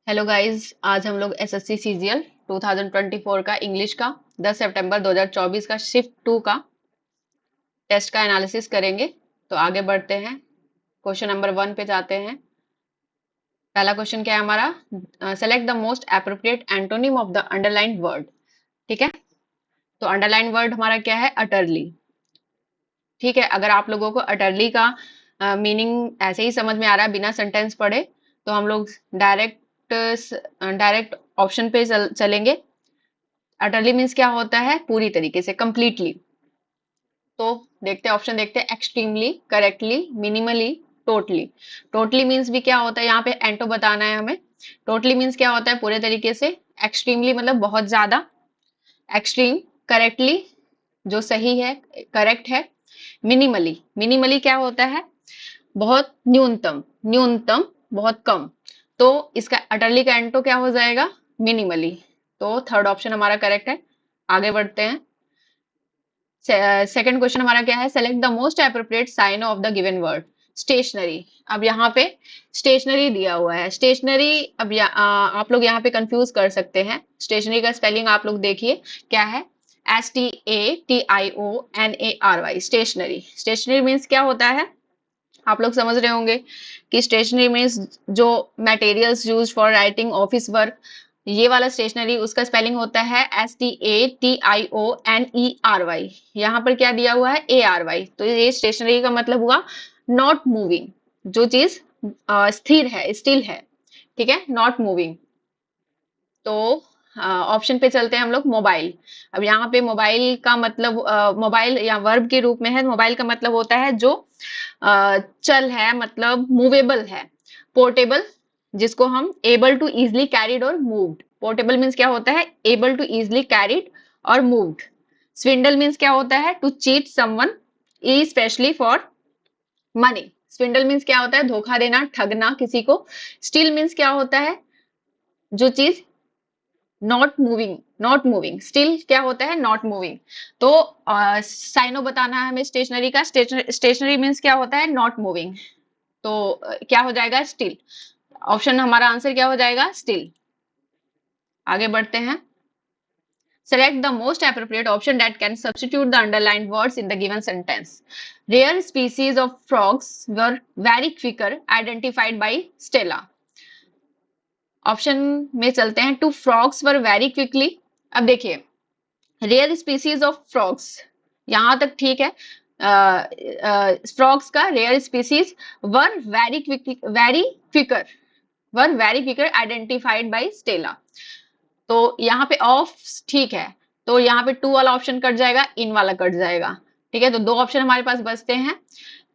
Hello guys, आज हम लोग एसएससी सीजीएल 2024 का इंग्लिश का 10 सितंबर 2024 का शिफ्ट 2 का टेस्ट का एनालिसिस करेंगे। तो आगे बढ़ते हैं, क्वेश्चन नंबर 1 पे जाते हैं। पहला क्वेश्चन क्या है हमारा? Select the most appropriate antonym of the underlined word. ठीक है, तो अंडरलाइंड वर्ड हमारा क्या है? अटरली। ठीक है, अगर आप लोगों को अटरली का मीनिंग ऐसे ही समझ में आ रहा है बिना सेंटेंस पढ़े, तो हम लोग डायरेक्ट ऑप्शन पे चलेंगे। अटरली मीन्स क्या होता है? पूरी तरीके से, कंप्लीटली। तो देखते हैं, ऑप्शन देखते हैं। Extremely, correctly, minimally, totally. Totally means भी क्या होता है, यहाँ पे एंटो बताना है हमें। टोटली मीन्स क्या होता है? पूरे तरीके से। एक्सट्रीमली मतलब बहुत ज्यादा। एक्सट्रीम, करेक्टली जो सही है, करेक्ट है। मिनिमली, मिनिमली क्या होता है? बहुत न्यूनतम, न्यूनतम बहुत कम। तो इसका अटरली का एंटो क्या हो जाएगा? मिनिमली। तो थर्ड ऑप्शन हमारा करेक्ट है। आगे बढ़ते हैं। सेकंड क्वेश्चन हमारा क्या है? Select the most appropriate sign of the given word. Stationary. अब यहाँ पे स्टेशनरी दिया हुआ है। स्टेशनरी, अब आप लोग यहाँ पे कंफ्यूज कर सकते हैं। स्टेशनरी का स्पेलिंग आप लोग देखिए क्या है। STATIONARY, stationery. स्टेशनरी मीन्स क्या होता है? आप लोग समझ रहे होंगे कि स्टेशनरी मीन्स जो materials use for writing, office work, ये वाला स्टेशनरी, उसका स्पेलिंग होता है STATIONERY। यहाँ पर क्या दिया हुआ है? ARY। तो ये स्टेशनरी का मतलब हुआ नॉट मूविंग, जो चीज स्थिर है, स्टिल है। ठीक है, नॉट मूविंग। तो ऑप्शन पे चलते हैं हम लोग। मोबाइल। अब यहाँ पे मोबाइल का मतलब मोबाइल या वर्ब के रूप में है। मोबाइल का मतलब होता है जो चल है, मतलब मूवेबल है। पोर्टेबल, जिसको हम एबल टू इजिली कैरिड और मूव्ड। पोर्टेबल मीन्स क्या होता है? एबल टू इजिली कैरिड और मूव्ड। स्विंडल मीन्स क्या होता है? To cheat someone, especially for money. Swindle means क्या होता है? धोखा देना, ठगना किसी को। स्टिल मीन्स क्या होता है? जो चीज not moving, not moving. Still क्या होता है? Not moving. तो साइनो बताना है हमें स्टेशनरी का। स्टेशनरी मीन्स क्या होता है? Not moving. तो क्या हो जाएगा? स्टिल। ऑप्शन हमारा आंसर क्या हो जाएगा? स्टिल। आगे बढ़ते हैं। Select the most appropriate option that can substitute the underlined words in the given sentence. Rare species of frogs were very quicker identified by Stella. Option में चलते हैं। Two frogs were very quickly. अब देखिए, rare species of frogs, यहां तक ठीक है। Frogs का rare species were very quicker, were very quicker identified by Stella. तो यहाँ पे ऑफ ठीक है, तो यहाँ पे टू वाला ऑप्शन कट जाएगा, इन वाला कट जाएगा। ठीक है, तो दो ऑप्शन हमारे पास बचते हैं।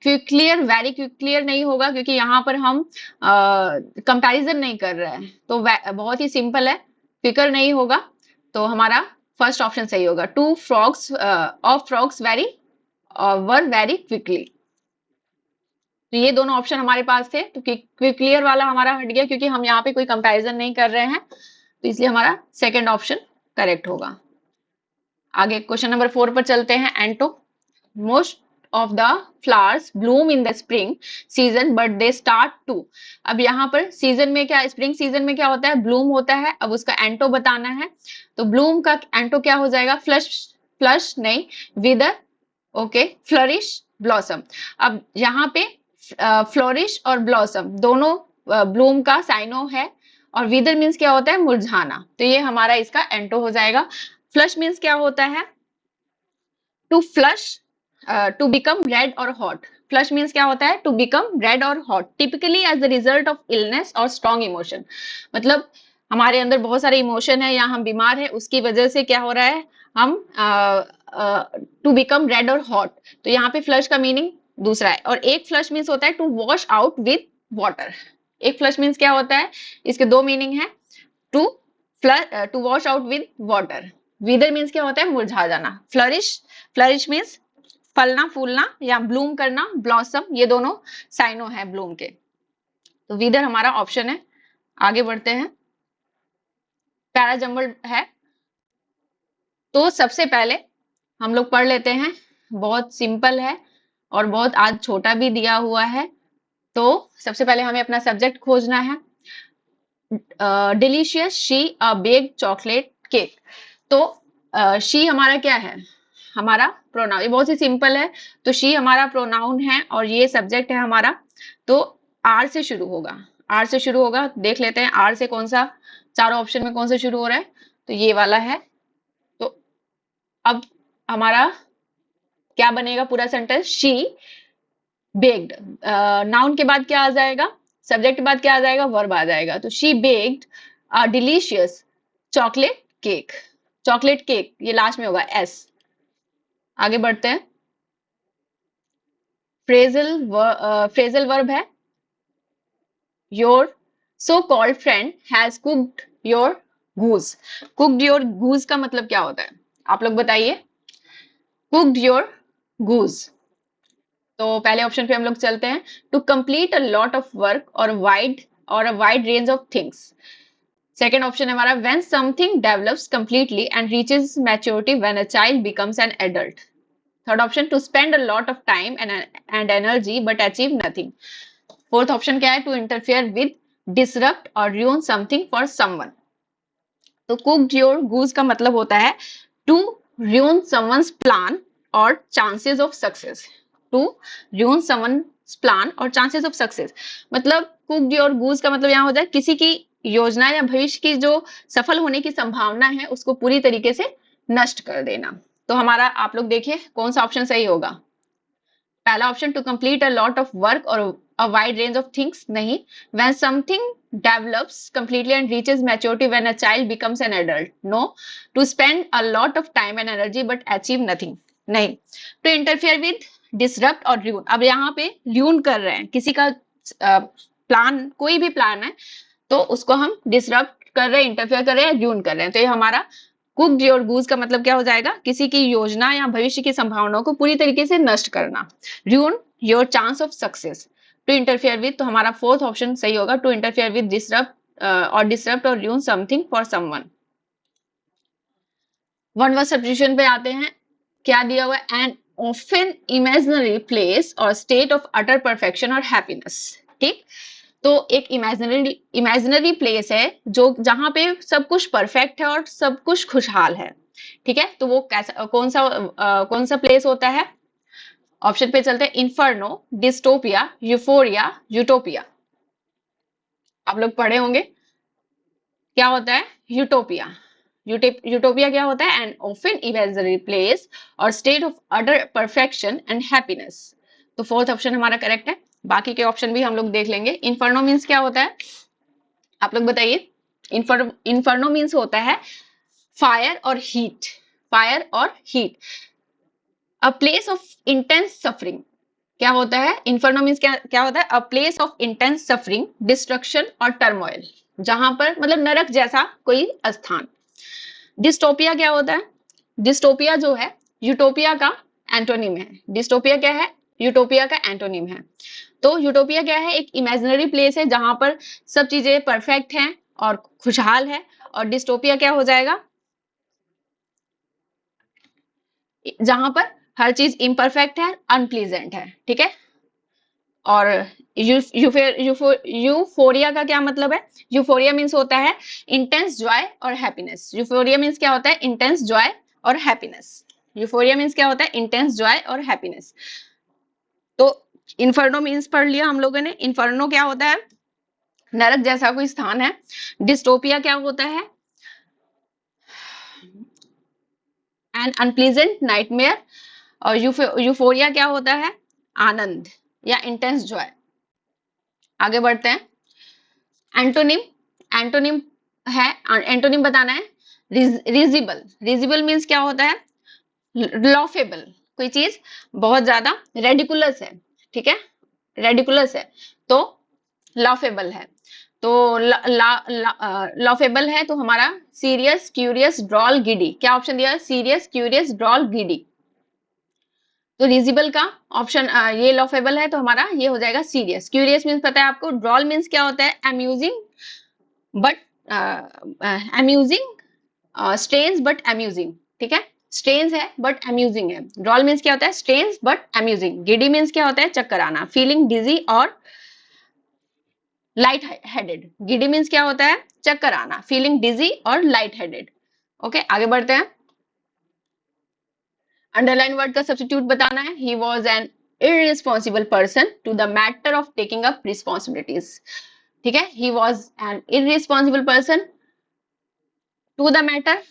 क्विकलियर, वेरी क्विकलियर नहीं होगा, क्योंकि यहाँ पर हम कंपैरिजन नहीं कर रहे हैं। तो बहुत ही सिंपल है, क्विकर नहीं होगा। तो हमारा फर्स्ट ऑप्शन सही होगा। Two frogs of frogs very were very quickly. तो ये दोनों ऑप्शन हमारे पास थे। तो क्लियर वाला हमारा हट गया, क्योंकि हम यहाँ पे कोई कंपैरिजन नहीं कर रहे हैं, तो इसलिए हमारा सेकंड ऑप्शन करेक्ट होगा। आगे क्वेश्चन नंबर 4 पर चलते हैं। एंटो। Most of the flowers bloom in the spring season but they start to. अब यहाँ पर सीजन में क्या, स्प्रिंग सीजन में क्या होता है? ब्लूम होता है। अब उसका एंटो बताना है, तो ब्लूम का एंटो क्या हो जाएगा? फ्लश, फ्लश नहीं, विदर, ओके, फ्लरिश, ब्लॉसम। अब यहाँ पे फ्लोरिश और ब्लॉसम दोनों ब्लूम का साइनो है, और विदर मीन्स क्या होता है? मुरझाना। तो ये हमारा इसका एंटो हो जाएगा। फ्लश मीन्स क्या होता है? To flush, to become red और हॉट। फ्लश मीन्स क्या होता है? टू बिकम रेड और hot, typically as the result of illness और स्ट्रॉन्ग इमोशन। मतलब हमारे अंदर बहुत सारे इमोशन है, या हम बीमार है, उसकी वजह से क्या हो रहा है? हम टू बिकम रेड और हॉट। तो यहाँ पे फ्लश का मीनिंग दूसरा है। और एक फ्लश मीन्स होता है to wash out with water. एक फ्लश मीन्स क्या होता है? इसके दो मीनिंग है। To flush, to wash out with water. Wither means क्या होता है? मुरझा जाना। फ्लरिश, फ्लरिश मीन्स फलना, फूलना या ब्लूम करना। ब्लॉसम, ये दोनों साइनो है ब्लूम के। तो विदर हमारा ऑप्शन है। आगे बढ़ते हैं। पैराजंबल है, तो सबसे पहले हम लोग पढ़ लेते हैं। बहुत सिंपल है और बहुत आज छोटा भी दिया हुआ है। तो सबसे पहले हमें अपना सब्जेक्ट खोजना है। Delicious she a baked chocolate cake. तो शी हमारा क्या है, हमारा प्रोनाउन, ये बहुत ही सिंपल है। तो शी हमारा प्रोनाउन है और ये सब्जेक्ट है हमारा, तो आर से शुरू होगा, आर से शुरू होगा। देख लेते हैं आर से कौन सा, चारों ऑप्शन में कौन सा शुरू हो रहा है, तो ये वाला है। तो अब हमारा क्या बनेगा पूरा सेंटेंस, शी बेक्ड, नाउन के बाद क्या आ जाएगा, सब्जेक्ट के बाद क्या आ जाएगा, वर्ब आ जाएगा। तो she baked a delicious chocolate cake, chocolate cake ये लास्ट में होगा एस। आगे बढ़ते हैं, फ्रेजल वर्ब है, your so called friend has cooked your goose. Cooked your goose का मतलब क्या होता है, आप लोग बताइए, कुक्ड योर गूज। तो पहले ऑप्शन पे हम लोग चलते हैं, to complete a lot of work और a wide range of things. Second option है हमारा, when something develops completely and reaches maturity when a child becomes an adult. Third option, to spend a lot of time and energy but achieve nothing. Fourth option क्या है, to interfere with, disrupt और ruin something for someone. तो cooked your goose का मतलब होता है to ruin someone's plan और chances of success, to ruin someone's plan और चांसेस ऑफ सक्सेस। मतलब कुक्ड योर गूज का मतलब यहाँ होता है किसी की योजना या भविष्य की जो सफल होने की संभावना है उसको पूरी तरीके से नष्ट कर देना। तो हमारा आप लोग देखिए कौन सा ऑप्शन सही होगा। पहला option, to complete a lot of work और a wide range of things, नहीं। When something develops completely and reaches maturity when a child becomes an adult, no. To spend a lot of time and energy but achieve nothing, नहीं। To interfere with, disrupt और ruin. अब यहाँ पे ruin कर रहे हैं किसी का प्लान, कोई भी प्लान है तो उसको हम डिसरप्ट कर रहे हैं, इंटरफेयर कर रहे हैं, र्यून कर रहे हैं। तो ये हमारा कुक्ड योर गूज का मतलब क्या हो जाएगा, किसी की योजना या भविष्य की संभावनाओं को पूरी तरीके से नष्ट करना, ruin your chance of success. To interfere with, तो हमारा फोर्थ ऑप्शन सही होगा, टू इंटरफेयर विद डिसरप्ट और ruin something for someone. One word substitution पे आते हैं, क्या दिया हुआ है, एन ऑफन इमेजिनरी प्लेस और स्टेट ऑफ अटर परफेक्शन और हैप्पीनेस। ठीक, तो एक इमेजिनरी प्लेस है जो जहां पे सब कुछ परफेक्ट है और सब कुछ खुशहाल है। ठीक है, तो वो कैसा, कौन सा प्लेस होता है। ऑप्शन पे चलते हैं, इन्फर्नो, डिस्टोपिया, यूफोरिया, यूटोपिया। आप लोग पढ़े होंगे, क्या होता है यूटोपिया। यूटोपिया क्या होता है, एन ऑफन इमेजिनरी प्लेस और state of utter perfection and happiness. तो फोर्थ ऑप्शन हमारा करेक्ट है। बाकी के ऑप्शन भी हम लोग देख लेंगे। इन्फर्नो मीन्स क्या होता है, आप लोग बताइए। इन्फर्नो मीन्स होता है फायर और हीट, फायर और heat, a place of intense suffering. क्या होता है, इन्फर्नो मीन्स क्या क्या होता है, a place of intense suffering, destruction और टर्मोइल, जहां पर मतलब नरक जैसा कोई स्थान। डिस्टोपिया क्या होता है, डिस्टोपिया जो है यूटोपिया का एंटोनिम है। डिस्टोपिया क्या है, यूटोपिया का एंटोनिम है। तो यूटोपिया क्या है, एक इमेजिनरी प्लेस है जहां पर सब चीजें परफेक्ट हैं और खुशहाल है। और डिस्टोपिया क्या हो जाएगा, जहां पर हर चीज इम्परफेक्ट है, अनप्लीजेंट है। ठीक है, और यूफोरिया का क्या मतलब है, यूफोरिया मीन्स होता है इंटेंस जॉय और हैप्पीनेस। यूफोरिया मीन्स क्या होता है, इंटेंस जॉय और हैप्पीनेस। यूफोरिया मीन्स क्या होता है, इंटेंस जॉय और हैप्पीनेस। तो इन्फर्नो मीन्स पढ़ लिया हम लोगों ने। इन्फर्नो क्या होता है, नरक जैसा कोई स्थान है। डिस्टोपिया क्या होता है, एन अनप्लीजेंट नाइटमेयर। और यूफोरिया क्या होता है, आनंद या इंटेंस जॉय। आगे बढ़ते हैं, एंटोनिम, एंटोनिम है, एंटोनिम बताना है, रिजिबल। रिजिबल मीन्स क्या होता है, लॉफेबल, कोई चीज बहुत ज्यादा रेडिकुलस है। ठीक है, रेडिकुलस है तो लॉफेबल है। तो लॉफेबल है तो हमारा सीरियस, क्यूरियस, ड्रॉल, गिडी। क्या ऑप्शन दिया है, सीरियस, क्यूरियस, ड्रॉल, गिडी। तो रिजिबल का ऑप्शन ये लॉफेबल है तो हमारा ये हो जाएगा सीरियस। क्यूरियस मीन्स पता है आपको, ड्रॉल मीन्स क्या होता है, amusing but strange but amusing. ठीक है, स्ट्रेंज है बट अम्यूजिंग है। ड्रॉल मीन्स क्या होता है, strange but amusing. Giddy means क्या होता है, चक्कर आना, फीलिंग डिजी और लाइट हेडेड, गिडी मीन्स क्या होता है, चक्कर आना, फीलिंग डिजी और लाइट हेडेड। ओके, आगे बढ़ते हैं। अंडरलाइन वर्ड का सब्स्टिट्यूट बताना है। He was an irresponsible person to the matter of taking up responsibilities. ठीक है, he was an irresponsible person to the matter,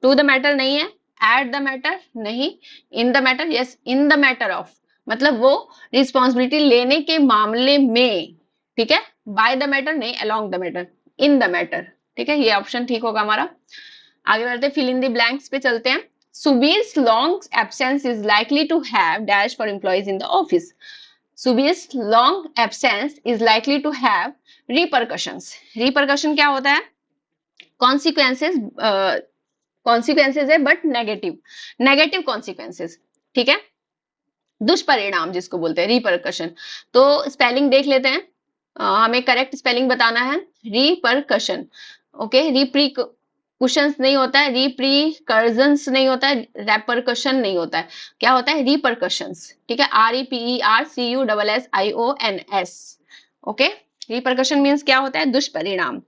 to the matter नहीं है, एट द मैटर नहीं, in the matter, yes in the matter of, मतलब वो responsibility लेने के मामले में, ठीक है, बाय द मैटर नहीं, along the matter, in the matter. ठीक है, ये ऑप्शन ठीक होगा हमारा। आगे बढ़ते हैं, फिल इन द ब्लैंक्स पे चलते हैं। Subir's long absence is likely to have dash for employees in the office. Subir's long absence is likely to have repercussions. Repercussion क्या होता है, consequences, consequences है बट नेगेटिव, नेगेटिव consequences। ठीक है, दुष्परिणाम जिसको बोलते हैं रिपरकशन। तो स्पेलिंग देख लेते हैं, हमें करेक्ट स्पेलिंग बताना है। रिपरकशन, ओके, रिप्रीकुशंस नहीं होता है, रिप्रीकर्जन्स नहीं होता है, रेपरकशन नहीं होता है, क्या होता है, रिपरकशंस। ठीक है, REPERCUSSIONS। ओके, रिपरकशन मीन्स क्या होता है, दुष्परिणाम।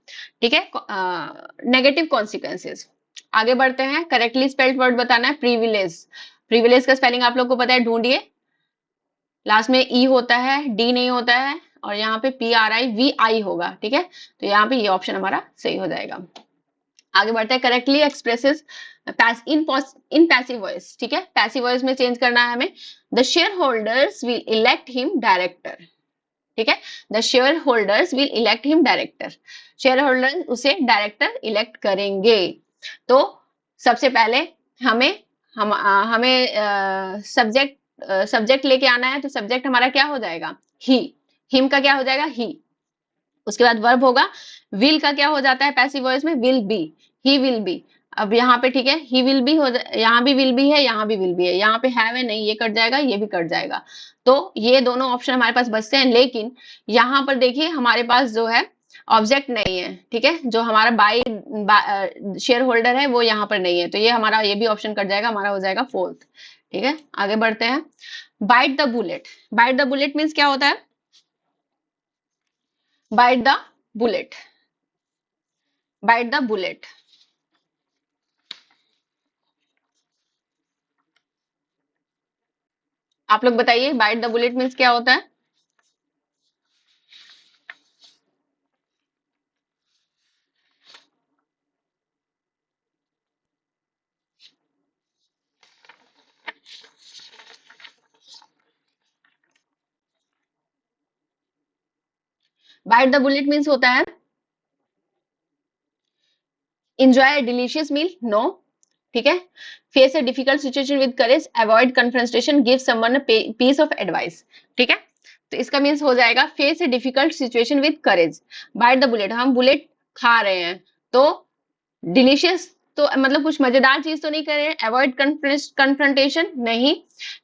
ठीक है, नेगेटिव कॉन्सिक्वेंसेस। आगे बढ़ते हैं, करेक्टली स्पेल्ड वर्ड बताना है, प्रिविलेज। प्रिविलेज का स्पेलिंग आप लोग को पता है, ढूंढिए। लास्ट में ई होता है, डी नहीं होता है, और यहाँ पे PRIVI होगा। ठीक है, तो यहाँ पे ये ऑप्शन हमारा सही हो जाएगा। आगे बढ़ते हैं, correctly expresses in passive voice. ठीक है, पैसिव वॉइस में चेंज करना है हमें। The share holders will elect him director. ठीक है, the share holders will elect him director, share holder उसे डायरेक्टर इलेक्ट करेंगे। तो सबसे पहले हमें हमें सब्जेक्ट लेके आना है, तो सब्जेक्ट हमारा क्या हो जाएगा, ही, हिम का क्या हो जाएगा, ही। उसके बाद वर्ब होगा, विल का क्या हो जाता है पैसिव वॉइस में, will be, he will be. अब यहाँ पे ठीक है, ही विल बी हो, यहाँ भी विल बी है, यहाँ भी विल बी है, यहाँ पे हैव है नहीं, ये कट जाएगा, ये भी कट जाएगा। तो ये दोनों ऑप्शन हमारे पास बचते हैं, लेकिन यहाँ पर देखिए हमारे पास जो है ऑब्जेक्ट नहीं है। ठीक है, जो हमारा बाई शेयर होल्डर है वो यहाँ पर नहीं है, तो ये हमारा, ये भी ऑप्शन कट जाएगा, हमारा हो जाएगा फोर्थ। ठीक है, आगे बढ़ते हैं। Bite the bullet, bite the bullet means क्या होता है, bite the bullet, bite the bullet. आप लोग बताइए, बाइट द बुलेट मीन्स क्या होता है। बाइट द बुलेट मीन्स होता है enjoy a delicious meal, no। ठीक है, face a difficult situation with courage, avoid confrontation, give someone a piece of advice। ठीक है, तो इसका मीन्स हो जाएगा face a difficult situation with courage, bite the bullet, हम बुलेट खा रहे हैं, तो डिलीशियस तो मतलब कुछ मजेदार चीज तो नहीं कर रहे हैं, अवॉइड कन्फ्रंटेशन नहीं,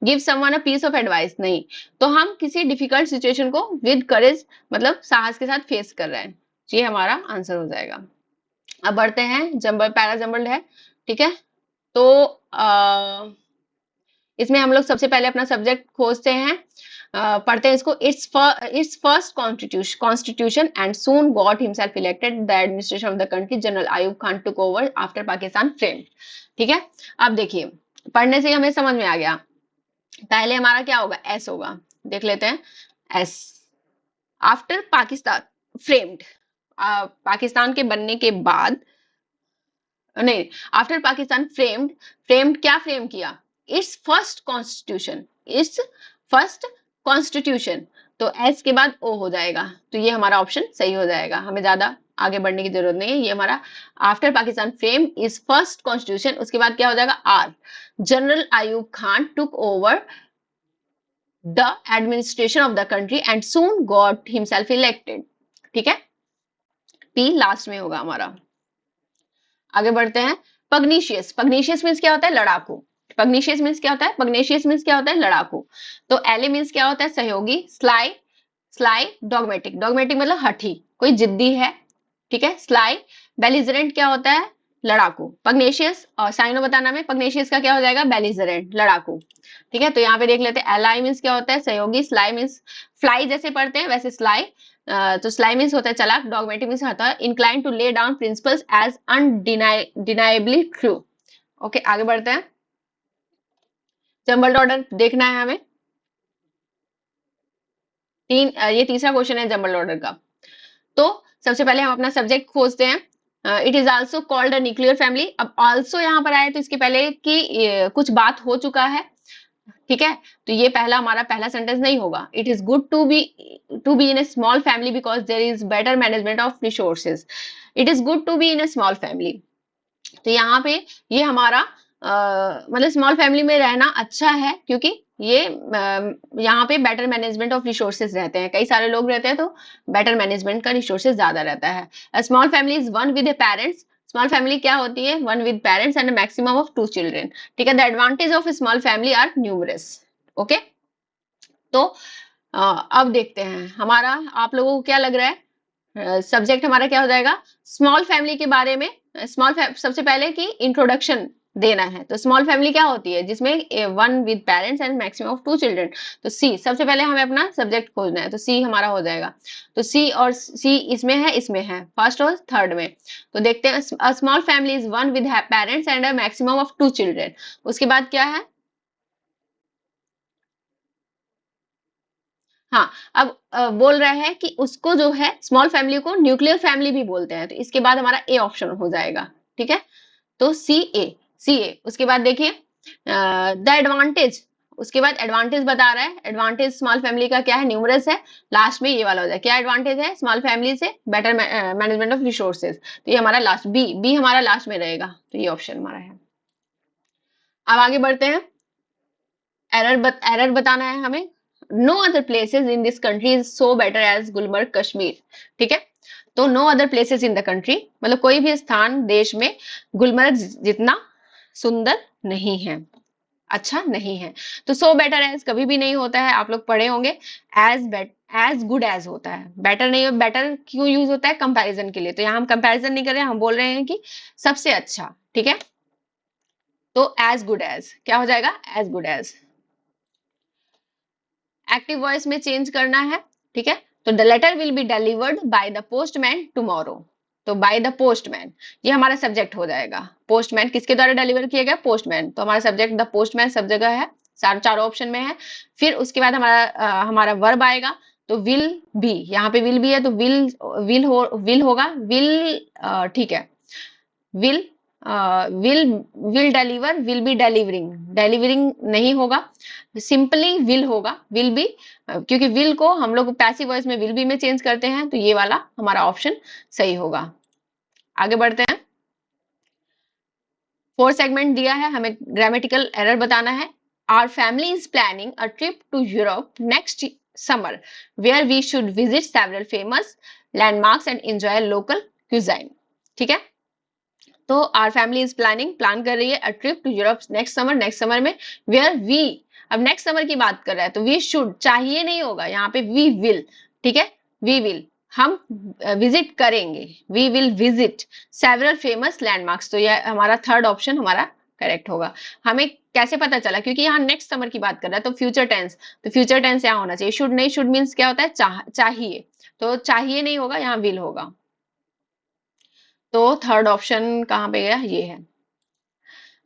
give someone a piece of advice नहीं, तो हम किसी डिफिकल्ट सिचुएशन को विद करेज मतलब साहस के साथ फेस कर रहे हैं, ये हमारा आंसर हो जाएगा। अब बढ़ते हैं, जंबल पैरा जंबल्ड है। ठीक है, तो इसमें हम लोग सबसे पहले अपना सब्जेक्ट खोजते हैं, पढ़ते हैं इसको। It's first constitution and soon got himself elected the administration of the country, general Ayub Khan took over after Pakistan frame. ठीक है, अब देखिए पढ़ने से ही हमें समझ में आ गया, पहले हमारा क्या होगा, एस होगा, देख लेते हैं। S, after Pakistan framed, Pakistan के बनने के बाद, नहीं, आफ्टर पाकिस्तान फ्रेम्ड, फ्रेम्ड क्या फ्रेम किया, it's first constitution, it's first constitution, तो एस के बाद ओ हो जाएगा, तो ये हमारा ऑप्शन सही हो जाएगा, हमें ज्यादा आगे बढ़ने की जरूरत नहीं है। ये हमारा after Pakistan frame is first constitution, उसके बाद क्या हो जाएगा, आर, general Ayub Khan took over the administration of the country and soon got himself elected. ठीक है, पी लास्ट में होगा हमारा। आगे बढ़ते हैं, पग्नीशियस, पग्नीशियस मीन्स क्या होता है, लड़ाकू, पग्नीशियस मीन्स क्या होता है, पग्नीशियस मीन्स क्या होता है, लड़ाकू। तो एले मीन्स क्या होता है, सहयोगी, स्लाई, स्लाई डॉगमेटिक, डॉगमेटिक मतलब हठी, कोई जिद्दी है। ठीक है, स्लाई, बेलिजरेंट क्या होता है, लड़ाकू। पग्नेशियस और साइनो बताना में पग्नेशियस का क्या हो जाएगा, बेलिजरेंट, लड़ाकू। ठीक है, तो यहाँ पे देख लेते हैं एलाई मीन्स क्या होता है, सहयोगी। स्लाई मीन्स फ्लाई जैसे पढ़ते हैं वैसे स्लाई, तो स्लाई मीन्स होता है चालाक। डॉगमेटिक मीन्स होता है incline to lay down principles as undeniably true. Okay, आगे बढ़ते हैं। जंबल्ड ऑर्डर देखना है हमें। ये तीसरा क्वेश्चन है जंबल्ड ऑर्डर का। तो सबसे पहले हम अपना सब्जेक्ट खोजते हैं। It is also called a nuclear family. अब आल्सो यहाँ पर आए तो इसके पहले की कुछ बात हो चुका है, ठीक है, तो ये हमारा पहला सेंटेंस नहीं होगा। It is good to be in a small family because there is better management of resources. It is good to be in a small family, तो यहाँ पे ये हमारा मतलब स्मॉल फैमिली में रहना अच्छा है, क्योंकि ये यहाँ पे बेटर मैनेजमेंट ऑफ रिसोर्सेज रहते हैं, कई सारे लोग रहते हैं तो बेटर मैनेजमेंट का रिसोर्सेज ज्यादा रहता है। Small family is one with parents. Small family क्या होती है, one with parents and maximum of 2 children. ठीक है, the advantage of small family are numerous. Okay, तो अब देखते हैं हमारा, आप लोगों को क्या लग रहा है सब्जेक्ट हमारा क्या हो जाएगा, स्मॉल फैमिली के बारे में। सबसे पहले की इंट्रोडक्शन देना है। तो स्मॉल फैमिली क्या होती है, जिसमें one with parents and maximum of 2 children. तो सी, सबसे पहले हमें अपना सब्जेक्ट खोजना है, तो सी हमारा हो जाएगा। तो सी और सी इसमें है फर्स्ट और थर्ड में। तो देखते हैं, small family is one with parents and maximum of 2 children. उसके बाद क्या है, हाँ, अब बोल रहा है कि उसको जो है स्मॉल फैमिली को न्यूक्लियर फैमिली भी बोलते हैं, तो इसके बाद हमारा ए ऑप्शन हो जाएगा। ठीक है, तो सी ए। उसके बाद देखिए द एडवांटेज, उसके बाद एडवांटेज बता रहा है। एडवांटेज स्मॉल फैमिली का क्या है, न्यूमरस है। लास्ट में ये वाला हो जाए, क्या एडवांटेज है स्मॉल फैमिली से, बेटर मैनेजमेंट ऑफ रिसोर्सेज। तो ये हमारा लास्ट बी हमारा लास्ट में रहेगा, तो ये ऑप्शन हमारा है। अब आगे बढ़ते हैं। एरर बताना है हमें। No other places in this country is so better as Gulmarg Kashmir. ठीक है, तो no other places in the country मतलब कोई भी स्थान देश में गुलमर्ग जितना सुंदर नहीं है, अच्छा नहीं है। तो सो बेटर एज कभी भी नहीं होता है, आप लोग पढ़े होंगे। एज गुड एज होता है, बेटर नहीं। बेटर क्यों यूज होता है, कंपैरिजन के लिए। तो यहाँ हम कंपैरिजन नहीं कर रहे हैं, हम बोल रहे हैं कि सबसे अच्छा। ठीक है, तो एज गुड एज क्या हो जाएगा, as good as. Active voice में चेंज करना है। ठीक है, तो the letter will be delivered by the postman tomorrow. तो बाय द पोस्टमैन ये हमारा सब्जेक्ट हो जाएगा। पोस्टमैन किसके द्वारा डिलीवर किया गया, पोस्टमैन। तो हमारा सब्जेक्ट द पोस्टमैन सब जगह है, चारों ऑप्शन में है। फिर उसके बाद हमारा वर्ब आएगा, तो विल बी, यहाँ पे विल बी है तो विल होगा, विल। ठीक है, will will deliver, will be delivering नहीं होगा, सिंपली विल होगा, विल बी। क्योंकि विल को हम लोग पैसिव वॉइस में विल बी में चेंज करते हैं, तो ये वाला हमारा ऑप्शन सही होगा। आगे बढ़ते हैं। 4 सेगमेंट दिया है, हमें ग्रामेटिकल एरर बताना है। Our family is planning a trip to Europe next summer where we should visit several famous landmarks and enjoy local cuisine. ठीक है, तो आवर फैमिली इज प्लान कर रही है a trip to Europe next summer में, where we, अब next summer की बात कर रहा है तो वी शुड चाहिए नहीं होगा, यहाँ पे वी विल। ठीक है, वी विल, हम विजिट करेंगे, we will visit several famous landmarks. तो यह हमारा थर्ड ऑप्शन हमारा करेक्ट होगा। हमें कैसे पता चला, क्योंकि यहाँ नेक्स्ट समर की बात कर रहा है, तो फ्यूचर टेंस, तो फ्यूचर टेंस यहाँ होना चाहिए। शुड नहीं, शुड मीन्स क्या होता है, चाहिए, तो चाहिए नहीं होगा, यहाँ विल होगा। तो थर्ड ऑप्शन कहाँ पे गया, ये है।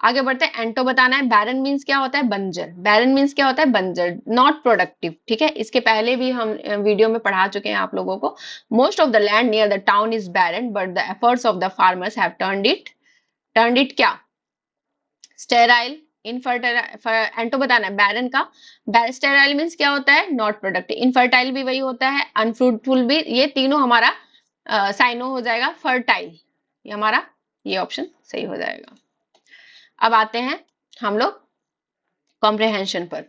आगे बढ़ते हैं। एंटो बताना है। बैरन मीन्स क्या होता है, बंजर। बैरन मीन्स क्या होता है, बंजर, नॉट प्रोडक्टिव। ठीक है, इसके पहले भी हम वीडियो में पढ़ा चुके हैं आप लोगों को। Most of the land near the town is barren but the efforts of the farmers have turned it क्या, स्टेराइल, इनफर्टाइल। एंटो बताना है बैरन का। स्टेराइल मीन्स क्या होता है, नॉट प्रोडक्टिव। इनफर्टाइल भी वही होता है, अनफ्रूटफुल भी। ये तीनों हमारा साइनो हो जाएगा, फर्टाइल, ये हमारा ये ऑप्शन सही हो जाएगा। अब आते हैं हम लोग कॉम्प्रिहेंशन पर।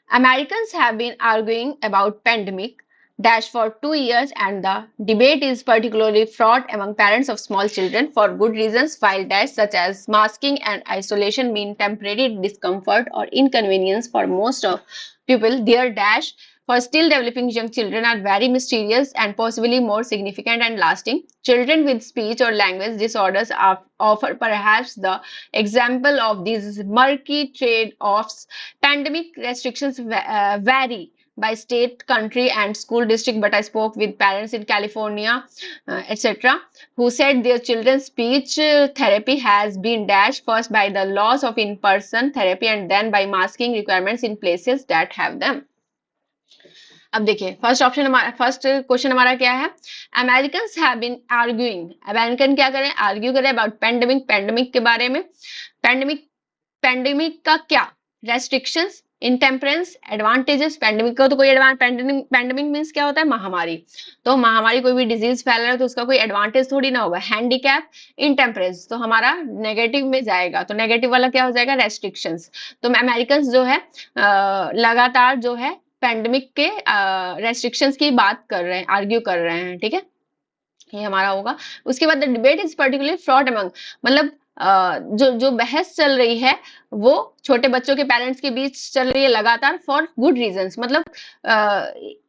Americans have been arguing about pandemic dash for 2 years and the debate is particularly fraught among parents of small children for good reasons, while dash such as masking and isolation mean temporary discomfort or inconvenience for most of people, their dash for still developing young children are very mysterious and possibly more significant and lasting. Children with speech or language disorders offer perhaps the example of these murky trade-offs. Pandemic restrictions vary by state, country, and school district, but I spoke with parents in California, etc., who said their children's speech therapy has been dashed first by the loss of in-person therapy and then by masking requirements in places that have them. अब देखिए first question हमारा क्या है, Americans have been arguing, American क्या करें, argue करें about pandemic के बारे में, पेंडेमिक का क्या, रेस्ट्रिक्शंस, इंटेम्परेंस, एडवांटेजेस, पेंडेमिक का तो कोई पेंडेमिक मींस क्या होता है, महामारी, तो महामारी कोई भी डिजीज फैल रहा है तो उसका कोई एडवांटेज थोड़ी ना होगा, हैंडीकैप, इंटेम्परेंस तो हमारा नेगेटिव में जाएगा, तो नेगेटिव वाला क्या हो जाएगा, रेस्ट्रिक्शंस। तो अमेरिकन जो है लगातार जो है पेंडेमिक के रेस्ट्रिक्शंस की बात कर रहे हैं, आर्ग्यू कर रहे हैं, ठीक है, ये हमारा होगा। उसके बाद the debate is particularly fraud among, मतलब जो बहस चल रही है वो छोटे बच्चों के पेरेंट्स के बीच चल रही है लगातार फॉर गुड रीजंस, मतलब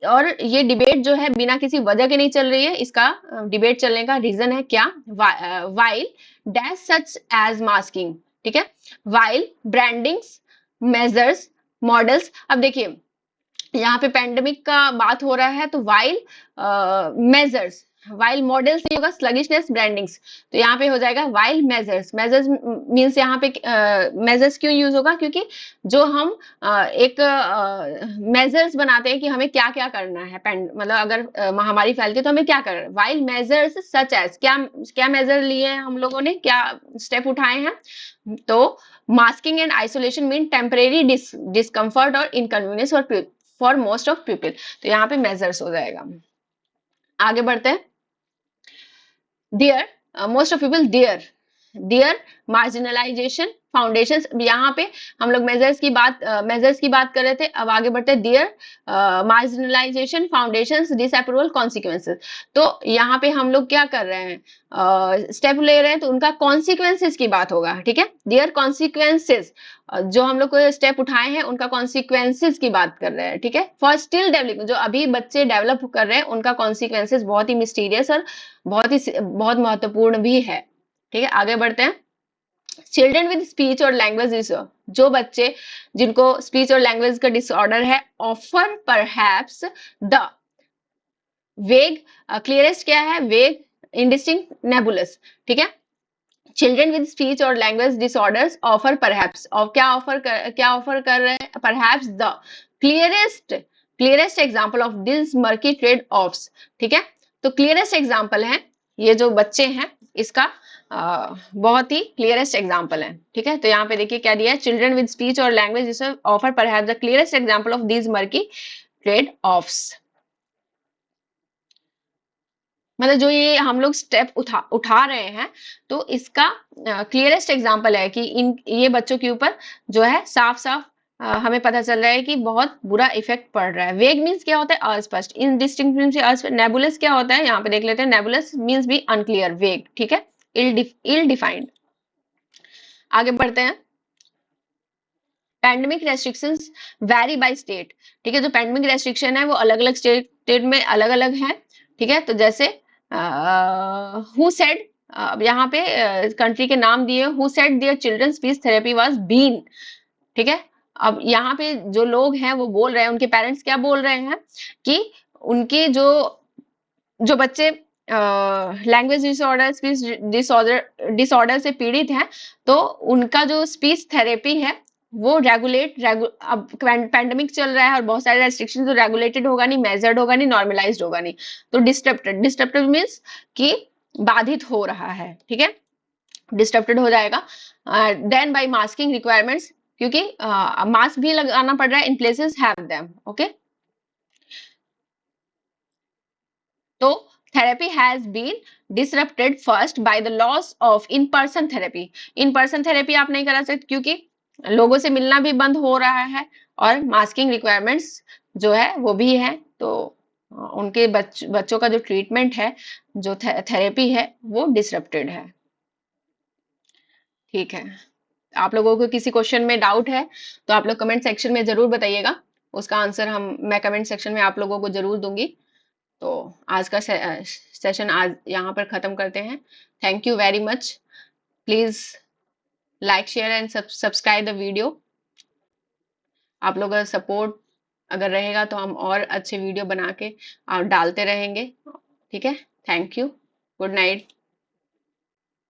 और ये डिबेट जो है बिना किसी वजह के नहीं चल रही है, इसका डिबेट चलने का रीजन है क्या, while dash such as masking, ठीक है, वाइल ब्रांडिंग्स, मेजर्स, मॉडल्स। अब देखिए यहाँ पे पेंडेमिक का बात हो रहा है तो वाइल मेजर्स, वाइल मॉडल्स नहीं होगा, स्लगिशनेस, ब्रांडिंग्स, तो यहाँ पे हो जाएगा वाइल मेजर्स। मेजर्स मींस यहाँ पे मेजर्स क्यों यूज होगा, क्योंकि जो हम एक मेजर्स बनाते हैं कि हमें क्या क्या करना है, मतलब अगर महामारी फैलती है तो हमें क्या करना है, वाइल मेजर्स सच एज, क्या मेजर लिए हैं हम लोगों ने, क्या स्टेप उठाए हैं, तो masking and isolation mean temporary discomfort और inconvenience for most of people, तो यहाँ पे मेजर्स हो जाएगा। आगे बढ़ते हैं, there most of people there marginalization foundations, यहाँ पे हम लोग मेजर्स की बात कर रहे थे, अब आगे बढ़ते हैं, their marginalization foundations disapproval consequences, तो यहाँ पे हम लोग क्या कर रहे हैं, स्टेप ले रहे हैं तो उनका कॉन्सिक्वेंसेस की बात होगा, ठीक है, देयर कॉन्सिक्वेंसेस, जो हम लोग को स्टेप उठाए हैं उनका कॉन्सिक्वेंसेस की बात कर रहे हैं, ठीक है, फॉर स्टिल डेवलपिंग, जो अभी बच्चे डेवलप कर रहे हैं उनका कॉन्सिक्वेंसेस बहुत ही मिस्टीरियस और बहुत महत्वपूर्ण भी है, ठीक है। आगे बढ़ते हैं, चिल्ड्रन विद स्पीच और लैंग्वेज डिसऑर्डर, जो बच्चे जिनको स्पीच और लैंग्वेज का डिसऑर्डर है, ऑफर परहैप्स द वेग, क्लियरेस्ट क्या है, वेग, इंडिस्टिंक्ट, नेबुलस, ठीक है, चिल्ड्रन विद स्पीच और लैंग्वेज डिसऑर्डर्स ऑफर परहैप्स, और क्या ऑफर कर रहे हैं, perhaps the clearest example of this murky trade offs, ठीक है, तो क्लियरेस्ट एग्जांपल है ये जो बच्चे हैं, इसका बहुत ही क्लियरेस्ट एग्जांपल है, ठीक है, तो यहाँ पे देखिए क्या दिया है, चिल्ड्रन विद स्पीच और language offer perhaps the clearest example of this murky trade offs, मतलब जो ये हम लोग स्टेप उठा रहे हैं तो इसका क्लियरेस्ट एग्जांपल है कि ये बच्चों के ऊपर जो है साफ हमें पता चल रहा है कि बहुत बुरा इफेक्ट पड़ रहा है। वेग मींस क्या होता है, अस्पष्ट, इनडिस्टिंक्ट मींस अस्पष्ट, नेबुलस क्या होता है, यहाँ पे देख लेते हैं, नेबुलस मींस भी अनक्लियर, वेग, ठीक है, इल डिफाइंड। आगे बढ़ते हैं, pandemic restrictions very by state, ठीक है, जो पैंडेमिक रेस्ट्रिक्शन है वो अलग अलग स्टेट में अलग अलग है, ठीक है, तो जैसे हु सेड, अब यहाँ पे कंट्री के नाम दिए, who said their children speech therapy was been, ठीक है, अब यहाँ पे जो लोग हैं वो बोल रहे हैं, उनके पेरेंट्स क्या बोल रहे हैं कि उनके जो बच्चे लैंग्वेज डिसऑर्डर, स्पीच डिसऑर्डर से पीड़ित हैं, तो उनका जो स्पीच थेरेपी है वो अब पैंडेमिक चल रहा है और बहुत सारे रेस्ट्रिक्शन, तो रेगुलेटेड होगा नहीं, मेजर्ड होगा नहीं, नॉर्मलाइज्ड होगा नहीं, तो डिस्टर्बटेड मीन्स कि बाधित हो रहा है, ठीक है, डिस्टर्बटेड हो जाएगा। देन बाय मास्किंग रिक्वायरमेंट्स, क्योंकि मास्क भी लगाना पड़ रहा है, in places have them, okay, तो therapy has been disrupted first by the loss of in-person therapy. in-person therapy आप नहीं करा सकते क्योंकि लोगों से मिलना भी बंद हो रहा है और मास्किंग रिक्वायरमेंट्स जो है वो भी है, तो उनके बच्चों का जो ट्रीटमेंट है, जो थेरेपी है वो डिसरप्टेड है, ठीक है। आप लोगों को किसी क्वेश्चन में डाउट है तो आप लोग कमेंट सेक्शन में जरूर बताइएगा। उसका आंसर मैं कमेंट सेक्शन में आप लोगों को जरूर दूंगी। तो आज का सेशन आज यहाँ पर खत्म करते हैं। Thank you very much. Please like share and subscribe the video. आप लोगों का सपोर्ट अगर रहेगा तो हम और अच्छे वीडियो बना के डालते रहेंगे। ठीक है, थैंक यू, गुड नाइट।